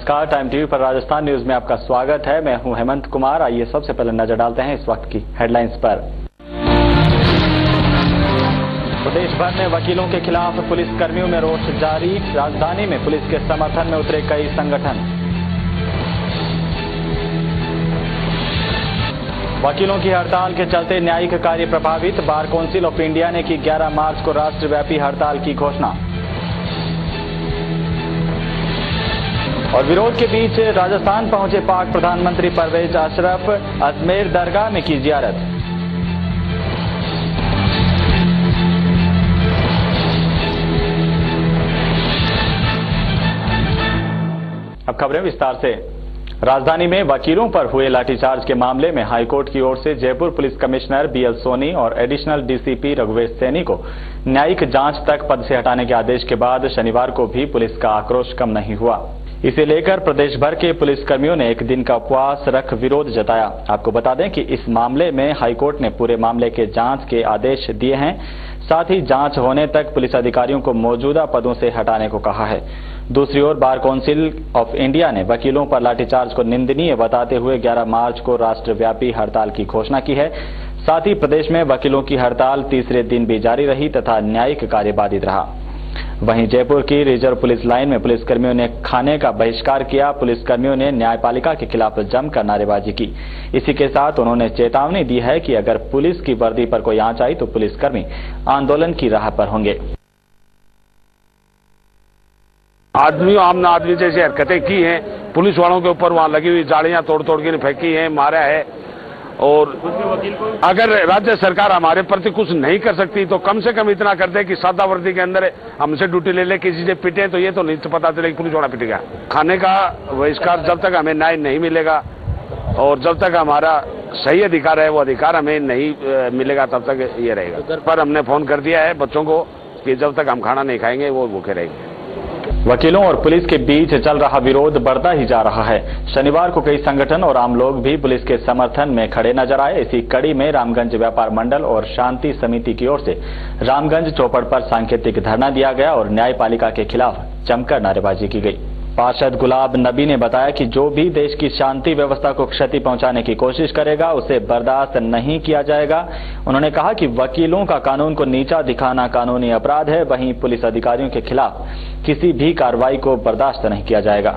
नमस्कार, time TV पर Rajasthan news में आपका स्वागत है। मैं हूं हेमंत कुमार। आइए सबसे पहले नजर डालते हैं इस वक्त की हेडलाइंस पर। प्रदेश भर में वकीलों के खिलाफ पुलिस कर्मियों में रोष जारी। राजधानी में पुलिस के समर्थन में उतरे कई संगठन। वकीलों की हड़ताल के चलते न्यायिक कार्य प्रभावित। बार काउंसिल ऑफ इंडिया ने की 11 मार्च को राष्ट्रव्यापी हड़ताल की घोषणा। और विरोध के बीच राजस्थान पहुंचे पाक प्रधानमंत्री परवेज अशरफ। अजमेर दरगाह में की जियारत। अब खबरें विस्तार से। राजधानी में वकीलों पर हुए लाठीचार्ज के मामले में हाईकोर्ट की ओर से Jaipur police commissioner BL Soni और एडिशनल डीसीपी रघुवेश सैनी को न्यायिक जांच तक पद से हटाने के आदेश के बाद शनिवार को भी पुलिस का आक्रोश कम नहीं हुआ। इसे लेकर प्रदेश भर के पुलिसकर्मियों ने एक दिन का उपवास रख विरोध जताया। आपको बता दें कि इस मामले में हाईकोर्ट ने पूरे मामले के जांच के आदेश दिए हैं। साथ ही जांच होने तक पुलिस अधिकारियों को मौजूदा पदों से हटाने को कहा है। दूसरी ओर बार काउंसिल ऑफ इंडिया ने वकीलों पर लाठीचार्ज को निंदनीय बताते हुए 11 मार्च को राष्ट्रव्यापी हड़ताल की घोषणा की है। साथ ही प्रदेश में वकीलों की हड़ताल तीसरे दिन भी जारी रही तथा न्यायिक कार्य बाधित रहा। वहीं जयपुर की रिजर्व पुलिस लाइन में पुलिसकर्मियों ने खाने का बहिष्कार किया। पुलिसकर्मियों ने न्यायपालिका के खिलाफ जमकर नारेबाजी की। इसी के साथ उन्होंने चेतावनी दी है कि अगर पुलिस की वर्दी पर कोई आंच आई तो पुलिसकर्मी आंदोलन की राह पर होंगे। आम आदमी जैसी हरकतें की हैं, पुलिस वालों के ऊपर वहां लगी हुई जालियां तोड़ तोड़ के फेंकी हैं, मारा है। और अगर राज्य सरकार हमारे प्रति कुछ नहीं कर सकती तो कम से कम इतना कर दे कि सादा वर्दी के अंदर हमसे ड्यूटी ले ले, किसी से पिटे तो ये तो नहीं पता चले कि पुलिस वाला पिटेगा। खाने का बहिष्कार जब तक हमें न्याय नहीं मिलेगा और जब तक हमारा सही अधिकार है वो अधिकार हमें नहीं मिलेगा तब तक ये रहेगा। पर हमने फोन कर दिया है बच्चों को कि जब तक हम खाना नहीं खाएंगे वो भूखे रहेंगे। वकीलों और पुलिस के बीच चल रहा विरोध बढ़ता ही जा रहा है। शनिवार को कई संगठन और आम लोग भी पुलिस के समर्थन में खड़े नजर आए। इसी कड़ी में रामगंज व्यापार मंडल और शांति समिति की ओर से रामगंज चौपड़ पर सांकेतिक धरना दिया गया और न्यायपालिका के खिलाफ जमकर नारेबाजी की गई। पार्षद गुलाब नबी ने बताया कि जो भी देश की शांति व्यवस्था को क्षति पहुंचाने की कोशिश करेगा उसे बर्दाश्त नहीं किया जाएगा। उन्होंने कहा कि वकीलों का कानून को नीचा दिखाना कानूनी अपराध है। वहीं पुलिस अधिकारियों के खिलाफ किसी भी कार्रवाई को बर्दाश्त नहीं किया जाएगा।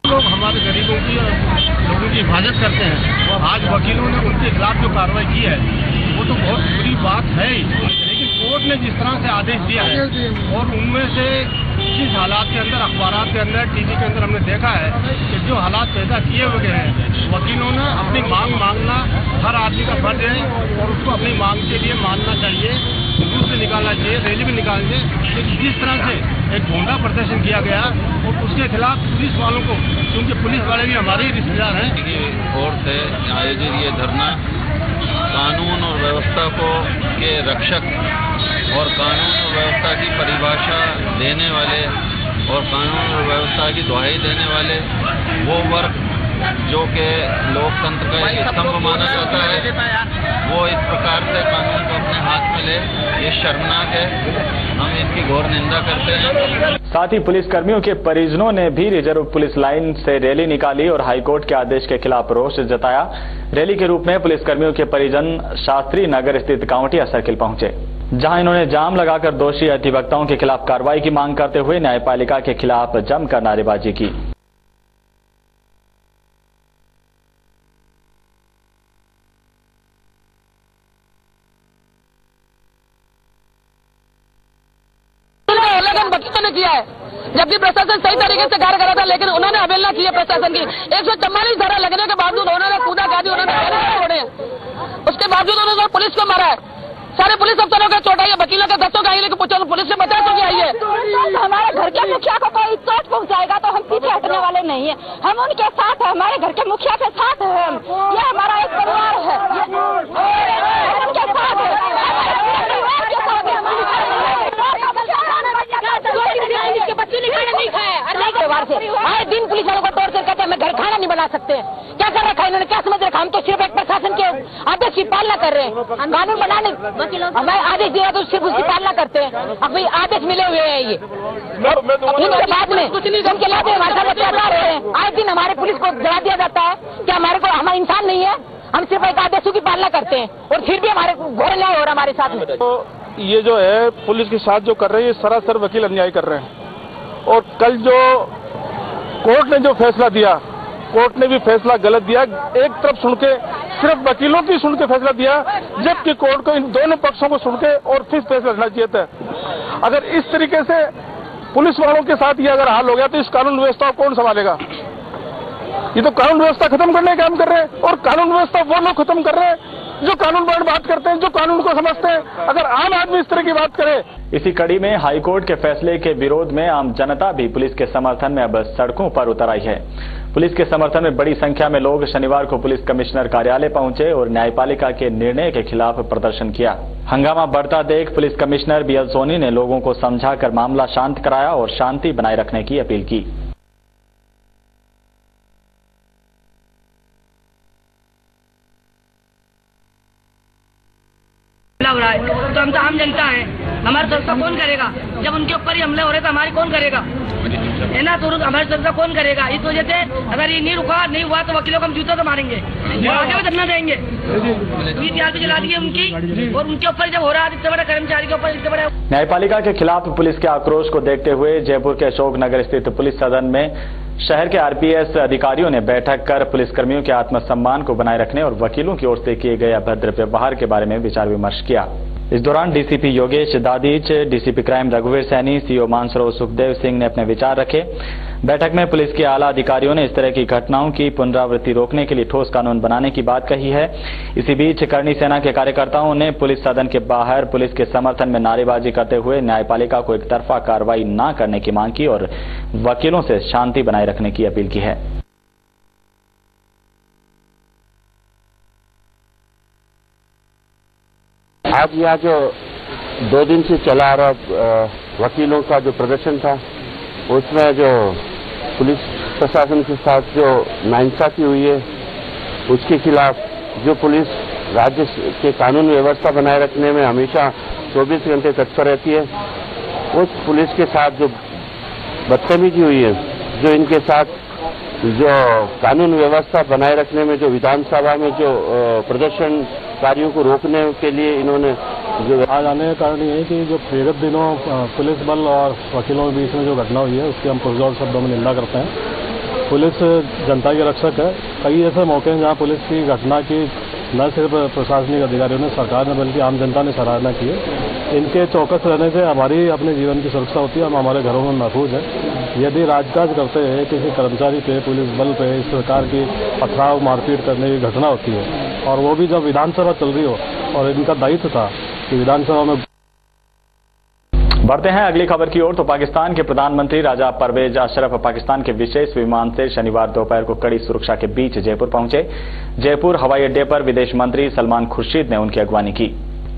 लोग हमारे गरीबों की और लोगों की हिफाजत करते हैं। आज वकीलों ने उनके खिलाफ जो कार्रवाई की है वो तो बहुत बुरी बात है ही, लेकिन कोर्ट ने जिस तरह से आदेश दिया है और उनमें से जिस हालात के अंदर अखबारात के अंदर टीवी के अंदर हमने देखा है कि जो हालात पैदा किए हुए हैं, वकीलों ने अपनी मांग मांगना हर आदमी का फर्ज है और उसको अपनी मांग के लिए मानना चाहिए, जुलूस भी निकालना चाहिए, रैली भी निकालनी चाहिए। तो जिस तरह से एक भोंडा प्रदर्शन किया गया और उसके खिलाफ पुलिस वालों को, क्योंकि पुलिस वाले भी हमारे ही रिश्तेदार हैं, ओर से आयोजित ये धरना कानून और व्यवस्था को के रक्षक और कानून और व्यवस्था की परिभाषा देने वाले और कानून और व्यवस्था की दुहाई देने वाले वो वर्ग जो कि लोकतंत्र का एक स्तंभ माना जाता है, वो इस प्रकार से कानून को अपने हाथ में ले, ये शर्मनाक है। हम इसकी घोर निंदा करते हैं। साथ ही पुलिसकर्मियों के परिजनों ने भी रिजर्व पुलिस लाइन से रैली निकाली और हाईकोर्ट के आदेश के खिलाफ रोष जताया। रैली के रूप में पुलिसकर्मियों के परिजन शास्त्री नगर स्थित काउंटिया सर्किल पहुंचे, जहां इन्होंने जाम लगाकर दोषी अधिवक्ताओं के खिलाफ कार्रवाई की मांग करते हुए न्यायपालिका के खिलाफ जमकर नारेबाजी की। वकीलों ने किया है, जबकि प्रशासन सही तरीके से कार्य करा था, लेकिन उन्होंने अवहेलना की है प्रशासन की। 144 धारा लगने के बावजूद उन्होंने कूदा काटी, उन्होंने छोड़े, उसके बावजूद उन्होंने पुलिस को मारा है। सारे पुलिस अफसरों का चोट आई है, वकीलों के दस्तों का आई, लेकिन पूछो पुलिस ने बचा तो क्या आई है। हमारे घर के मुखिया को कोई चोट पहुंचाएगा तो हम पीछे हटने वाले नहीं है। हम उनके साथ है, हमारे घर के मुखिया के साथ है। हम ये हमारा एक परिवार है, उनके साथ है, बच्चे ने खाना नहीं खाया। आए दिन पुलिस वालों को तोड़ कर कहते हैं मैं घर खाना नहीं बना ला सकते हैं? क्या कर रखा है इन्होंने? क्या समझ रखा? हम तो सिर्फ एक प्रशासन के आदेश की पालना कर रहे हैं। कानून बनाने हमें आदेश दिया तो सिर्फ उसकी पालना करते हैं। अब भाई आदेश मिले हुए हैं ये इनके बाद में इनके लाभ हमारे साथ अत्याचार हो रहे हैं। आए दिन हमारे पुलिस को जला दिया जाता है कि हमारे को हमारा इंसान नहीं है, हम सिर्फ एक आदेशों की पालना करते हैं और फिर भी हमारे घोर न्याय हो रहा है हमारे साथ में। तो ये जो है पुलिस के साथ जो कर रहे हैं, ये सरासर वकील अन्याय कर रहे हैं। और कल जो कोर्ट ने जो फैसला दिया, कोर्ट ने भी फैसला गलत दिया। एक तरफ सुन के सिर्फ वकीलों की सुन के फैसला दिया, जबकि कोर्ट को इन दोनों पक्षों को सुन के और फिर फैसला लेना चाहिए था। अगर इस तरीके से पुलिस वालों के साथ ये अगर हाल हो गया तो इस कानून व्यवस्था को कौन संभालेगा? ये तो कानून व्यवस्था खत्म करने का काम कर रहे हैं, और कानून व्यवस्था वो लोग खत्म कर रहे हैं जो कानून पर बात करते हैं, जो कानून को समझते हैं। अगर आम आदमी इस तरह की बात करे। इसी कड़ी में हाईकोर्ट के फैसले के विरोध में आम जनता भी पुलिस के समर्थन में अब सड़कों पर उतर आई है। पुलिस के समर्थन में बड़ी संख्या में लोग शनिवार को पुलिस कमिश्नर कार्यालय पहुंचे और न्यायपालिका के निर्णय के खिलाफ प्रदर्शन किया। हंगामा बढ़ता देख पुलिस कमिश्नर बीएल सोनी ने लोगों को समझाकर मामला शांत कराया और शांति बनाए रखने की अपील की। हो रहा है तो हम तो आम जनता है, हमारी सुरक्षा कौन करेगा? जब उनके ऊपर ही हमले हो रहे तो हमारी कौन करेगा? है ना, तो हमारी सुरक्षा कौन करेगा? इस वजह से अगर ये नहीं हुआ तो वकीलों को हम जूता तो मारेंगे, आगे भी धरना देंगे। भी जला दी उनकी, और उनके ऊपर जब हो रहा है इतने बड़े कर्मचारी के ऊपर इतने बड़े। न्यायपालिका के खिलाफ पुलिस के आक्रोश को देखते हुए जयपुर के अशोक नगर स्थित पुलिस सदन में शहर के आरपीएस अधिकारियों ने बैठक कर पुलिसकर्मियों के आत्मसम्मान को बनाए रखने और वकीलों की ओर से किए गए अभद्र व्यवहार के बारे में विचार विमर्श किया। इस दौरान DCP Yogesh Dadhich, DCP crime रघुवीर सैनी, सीओ मानसरोवर सुखदेव सिंह ने अपने विचार रखे। बैठक में पुलिस के आला अधिकारियों ने इस तरह की घटनाओं की पुनरावृत्ति रोकने के लिए ठोस कानून बनाने की बात कही है। इसी बीच करणी सेना के कार्यकर्ताओं ने पुलिस सदन के बाहर पुलिस के समर्थन में नारेबाजी करते हुए न्यायपालिका को एकतरफा कार्रवाई न करने की मांग की और वकीलों से शांति बनाए रखने की अपील की है। आज यहाँ जो 2 दिन से चला आ रहा वकीलों का जो प्रदर्शन था, उसमें जो पुलिस प्रशासन के साथ जो नाइंसाफी हुई है, उसके खिलाफ जो पुलिस राज्य के कानून व्यवस्था बनाए रखने में हमेशा 24 घंटे तत्पर रहती है, उस पुलिस के साथ जो बदतमीजी हुई है, जो इनके साथ जो कानून व्यवस्था बनाए रखने में जो विधानसभा में जो प्रदर्शनकारियों को रोकने के लिए इन्होंने जो आज आने का कारण ये है कि जो विगत दिनों पुलिस बल और वकीलों के बीच में जो घटना हुई है, उसकी हम पुरजोर शब्दों में निंदा करते हैं। पुलिस जनता के रक्षक है। कई ऐसे मौके हैं जहां पुलिस की घटना की न सिर्फ प्रशासनिक अधिकारियों ने, सरकार ने, बल्कि आम जनता ने सराहना की है। इनके चौकस रहने से हमारी अपने जीवन की सुरक्षा होती है, हम हमारे घरों में महफूज हैं। यदि राजकाज करते हैं, किसी कर्मचारी पे, पुलिस बल पे इस प्रकार की पथराव मारपीट करने की घटना होती है, और वो भी जब विधानसभा चल रही हो, और इनका दायित्व था कि विधानसभा में। बढ़ते हैं अगली खबर की ओर। तो पाकिस्तान के प्रधानमंत्री राजा परवेज अशरफ पाकिस्तान के विशेष विमान से शनिवार दोपहर को कड़ी सुरक्षा के बीच जयपुर पहुंचे। जयपुर हवाई अड्डे पर विदेश मंत्री सलमान खुर्शीद ने उनकी अगवानी की।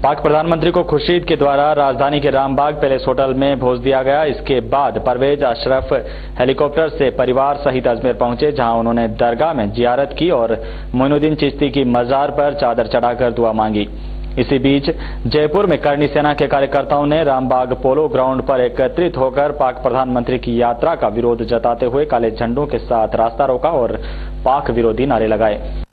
पाक प्रधानमंत्री को खुर्शीद के द्वारा राजधानी के रामबाग पैलेस होटल में भेज दिया गया। इसके बाद परवेज अशरफ हेलीकॉप्टर से परिवार सहित अजमेर पहुंचे, जहां उन्होंने दरगाह में जियारत की और मोइनुद्दीन चिश्ती की मजार पर चादर चढ़ाकर दुआ मांगी। इसी बीच जयपुर में करणी सेना के कार्यकर्ताओं ने रामबाग पोलो ग्राउंड पर एकत्रित होकर पाक प्रधानमंत्री की यात्रा का विरोध जताते हुए काले झंडों के साथ रास्ता रोका और पाक विरोधी नारे लगाए।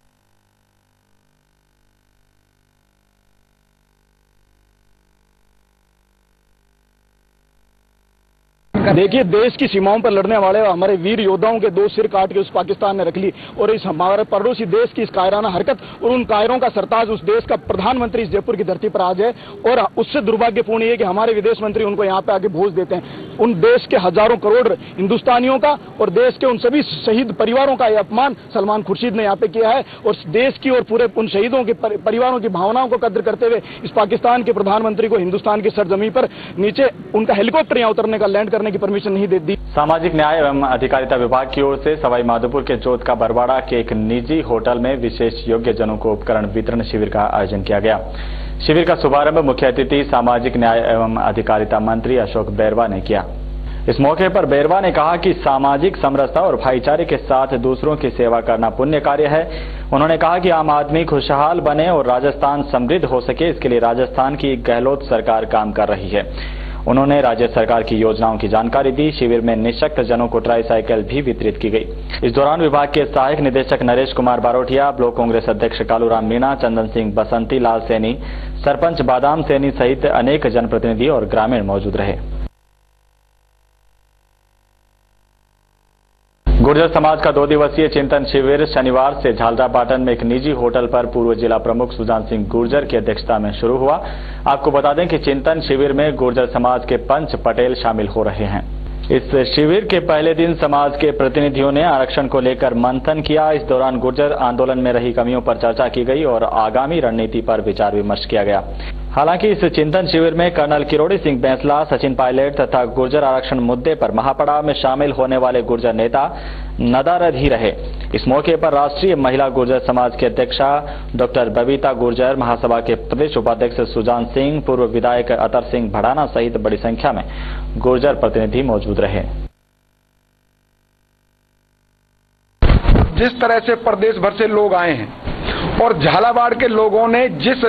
देखिए, देश की सीमाओं पर लड़ने वाले हमारे वीर योद्धाओं के 2 सिर काट के उस पाकिस्तान ने रख ली, और इस हमारे पड़ोसी देश की इस कायराना हरकत और उन कायरों का सरताज उस देश का प्रधानमंत्री इस जयपुर की धरती पर आज है। और उससे दुर्भाग्यपूर्ण ये कि हमारे विदेश मंत्री उनको यहाँ पे आके भेज देते हैं। उन देश के हजारों करोड़ हिंदुस्तानियों का और देश के उन सभी शहीद परिवारों का यह अपमान सलमान खुर्शीद ने यहाँ पे किया है, और देश की और पूरे उन शहीदों के परिवारों की भावनाओं को कद्र करते हुए इस पाकिस्तान के प्रधानमंत्री को हिंदुस्तान की सरजमीन पर नीचे उनका हेलीकॉप्टर यहाँ उतरने का, लैंड करने की परमिशन नहीं दे दी। सामाजिक न्याय एवं अधिकारिता विभाग की ओर से सवाई माधोपुर के जोत का बरवाड़ा के एक निजी होटल में विशेष योग्य जनों को उपकरण वितरण शिविर का आयोजन किया गया। शिविर का शुभारंभ मुख्य अतिथि सामाजिक न्याय एवं अधिकारिता मंत्री अशोक बैरवा ने किया। इस मौके पर बेरवा ने कहा कि सामाजिक समरसता और भाईचारे के साथ दूसरों की सेवा करना पुण्य कार्य है। उन्होंने कहा कि आम आदमी खुशहाल बने और राजस्थान समृद्ध हो सके, इसके लिए राजस्थान की गहलोत सरकार काम कर रही है। उन्होंने राज्य सरकार की योजनाओं की जानकारी दी। शिविर में निःशक्त जनों को ट्राईसाइकिल भी वितरित की गई। इस दौरान विभाग के सहायक निदेशक नरेश कुमार बारोटिया, ब्लॉक कांग्रेस अध्यक्ष कालूराम मीणा, चंदन सिंह बसंती लाल सैनी, सरपंच बादाम सैनी सहित अनेक जनप्रतिनिधि और ग्रामीण मौजूद रहे। गुर्जर समाज का 2 दिवसीय चिंतन शिविर शनिवार से झालरापाटन में एक निजी होटल पर पूर्व जिला प्रमुख सुजान सिंह गुर्जर की अध्यक्षता में शुरू हुआ। आपको बता दें कि चिंतन शिविर में गुर्जर समाज के पंच पटेल शामिल हो रहे हैं। इस शिविर के पहले दिन समाज के प्रतिनिधियों ने आरक्षण को लेकर मंथन किया। इस दौरान गुर्जर आंदोलन में रही कमियों पर चर्चा की गई और आगामी रणनीति पर विचार विमर्श किया गया। हालांकि इस चिंतन शिविर में कर्नल किरोड़ी सिंह बैंसला, सचिन पायलट तथा गुर्जर आरक्षण मुद्दे पर महापड़ाव में शामिल होने वाले गुर्जर नेता नदारद ही रहे। इस मौके पर राष्ट्रीय महिला गुर्जर समाज की अध्यक्षा डॉक्टर बबीता गुर्जर, महासभा के प्रदेश उपाध्यक्ष सुजान सिंह, पूर्व विधायक अतर सिंह भड़ाना सहित बड़ी संख्या में गुर्जर प्रतिनिधि मौजूद रहे। जिस तरह से प्रदेश भर से लोग आए हैं और झालावाड़ के लोगों ने जिस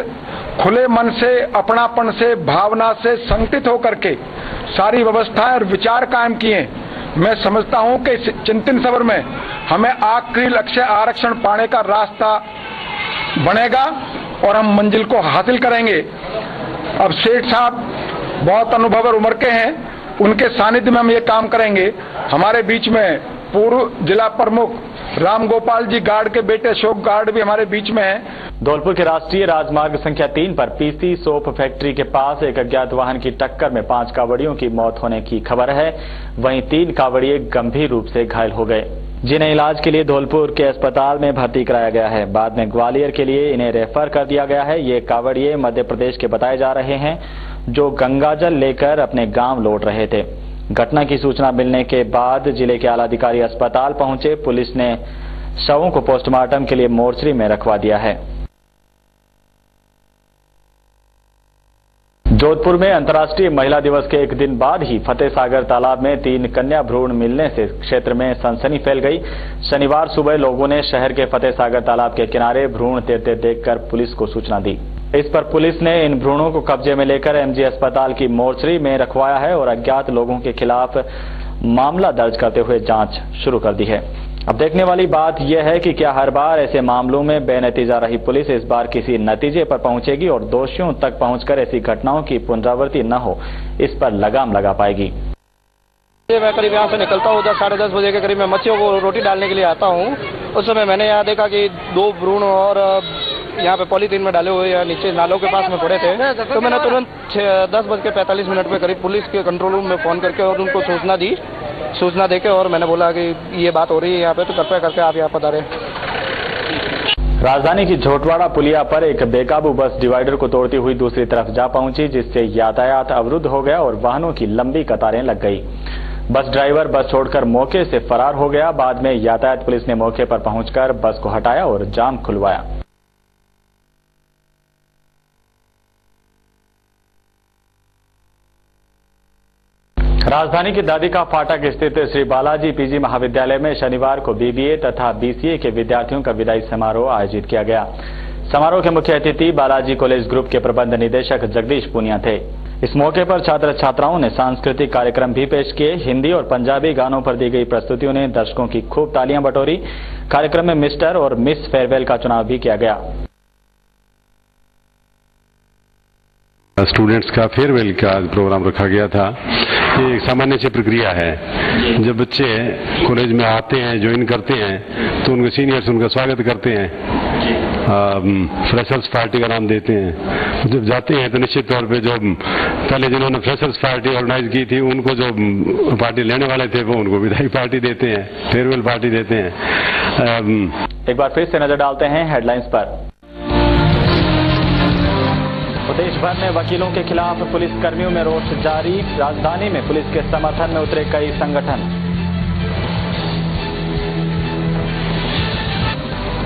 खुले मन से, अपनापन से, भावना से संगठित होकर के सारी व्यवस्थाएं और विचार कायम किए, मैं समझता हूं कि इस चिंतन शिविर में हमें आखिरी लक्ष्य आरक्षण पाने का रास्ता बनेगा और हम मंजिल को हासिल करेंगे। अब सेठ साहब बहुत अनुभव और उम्र के हैं, उनके सानिध्य में हम ये काम करेंगे। हमारे बीच में पूर्व जिला प्रमुख राम गोपाल जी गार्ड के बेटे अशोक गार्ड भी हमारे बीच में हैं। धौलपुर के राष्ट्रीय राजमार्ग संख्या 3 पर पीसी सोप फैक्ट्री के पास एक अज्ञात वाहन की टक्कर में 5 कांवड़ियों की मौत होने की खबर है। वहीं 3 कांवड़िये गंभीर रूप से घायल हो गए, जिन्हें इलाज के लिए धौलपुर के अस्पताल में भर्ती कराया गया है। बाद में ग्वालियर के लिए इन्हें रेफर कर दिया गया है। ये कांवड़िये मध्य प्रदेश के बताए जा रहे हैं, जो गंगाजल लेकर अपने गांव लौट रहे थे। घटना की सूचना मिलने के बाद जिले के आलाधिकारी अस्पताल पहुंचे। पुलिस ने शवों को पोस्टमार्टम के लिए मोर्चरी में रखवा दिया है। जोधपुर में अंतर्राष्ट्रीय महिला दिवस के एक दिन बाद ही फतेह सागर तालाब में 3 कन्या भ्रूण मिलने से क्षेत्र में सनसनी फैल गई। शनिवार सुबह लोगों ने शहर के फतेह सागर तालाब के किनारे भ्रूण तैरते देखकर पुलिस को सूचना दी। इस पर पुलिस ने इन भ्रूणों को कब्जे में लेकर एमजी अस्पताल की मोर्चरी में रखवाया है और अज्ञात लोगों के खिलाफ मामला दर्ज करते हुए जांच शुरू कर दी है। अब देखने वाली बात यह है कि क्या हर बार ऐसे मामलों में बेनतीजा रही पुलिस इस बार किसी नतीजे पर पहुंचेगी और दोषियों तक पहुंचकर ऐसी घटनाओं की पुनरावृत्ति न हो, इस पर लगाम लगा पाएगी। मैं करीब यहाँ से निकलता हूँ 10-10:30 बजे के करीब। मैं मच्छियों को रोटी डालने के लिए आता हूँ। उस समय मैंने यहाँ देखा कि 2 भ्रूण और यहाँ पे पॉलीथीन में डाले हुए नीचे नालों के पास में पड़े थे। तो मैंने तुरंत 10:45 पे करीब पुलिस के कंट्रोल रूम में फोन करके और उनको सूचना देके और मैंने बोला कि ये बात हो रही है यहाँ पे, तो कृपया करके आप यहाँ पधारें। राजधानी की झोटवाड़ा पुलिया पर एक बेकाबू बस डिवाइडर को तोड़ती हुई दूसरी तरफ जा पहुंची, जिससे यातायात अवरुद्ध हो गया और वाहनों की लंबी कतारें लग गई। बस ड्राइवर बस छोड़कर मौके से फरार हो गया। बाद में यातायात पुलिस ने मौके पर पहुंचकर बस को हटाया और जाम खुलवाया। राजधानी के दादिका फाटक स्थित श्री बालाजी पीजी महाविद्यालय में शनिवार को बीबीए तथा बीसीए के विद्यार्थियों का विदाई समारोह आयोजित किया गया। समारोह के मुख्य अतिथि बालाजी कॉलेज ग्रुप के प्रबंध निदेशक जगदीश पुनिया थे। इस मौके पर छात्र छात्राओं ने सांस्कृतिक कार्यक्रम भी पेश किए। हिंदी और पंजाबी गानों पर दी गई प्रस्तुतियों ने दर्शकों की खूब तालियां बटोरी। कार्यक्रम में मिस्टर और मिस फेयरवेल का चुनाव भी किया गया। स्टूडेंट्स का फेयरवेल का प्रोग्राम रखा गया था। ये एक सामान्य सी प्रक्रिया है। जब बच्चे कॉलेज में आते हैं, ज्वाइन करते हैं, तो उनके सीनियर्स उनका स्वागत करते हैं, फ्रेशर्स पार्टी का नाम देते हैं। जब जाते हैं तो निश्चित तौर पे जो पहले जिन्होंने फ्रेशर्स पार्टी ऑर्गेनाइज की थी, उनको जो पार्टी लेने वाले थे वो उनको विदाई पार्टी देते हैं, फेयरवेल पार्टी देते हैं। एक बार फिर से नजर डालते हैं हेडलाइंस पर। प्रदेश भर में वकीलों के खिलाफ पुलिस कर्मियों में रोष जारी। राजधानी में पुलिस के समर्थन में उतरे कई संगठन।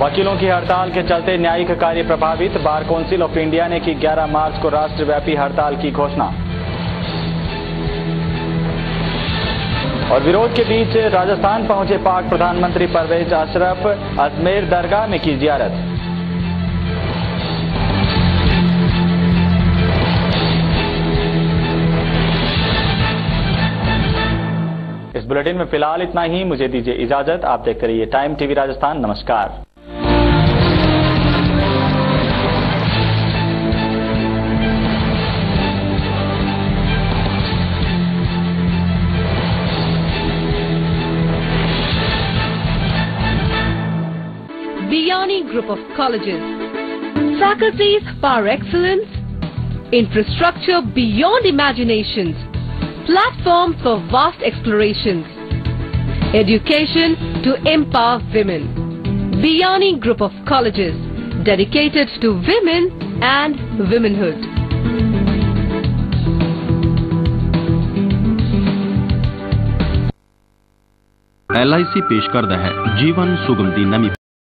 वकीलों की हड़ताल के चलते न्यायिक कार्य प्रभावित। बार काउंसिल ऑफ इंडिया ने की 11 मार्च को राष्ट्रव्यापी हड़ताल की घोषणा। और विरोध के बीच राजस्थान पहुंचे पाक प्रधानमंत्री परवेज अशरफ, अजमेर दरगाह में की जियारत। इस बुलेटिन में फिलहाल इतना ही। मुझे दीजिए इजाजत। आप देखते रहिए टाइम टीवी राजस्थान। नमस्कार। Biyani Group of Colleges. Faculties par excellence, infrastructure beyond imaginations, platform for vast explorations, education to empower women. Biyani Group of Colleges, dedicated to women and womanhood. LIC पेश करता है जीवन सुगमती नमी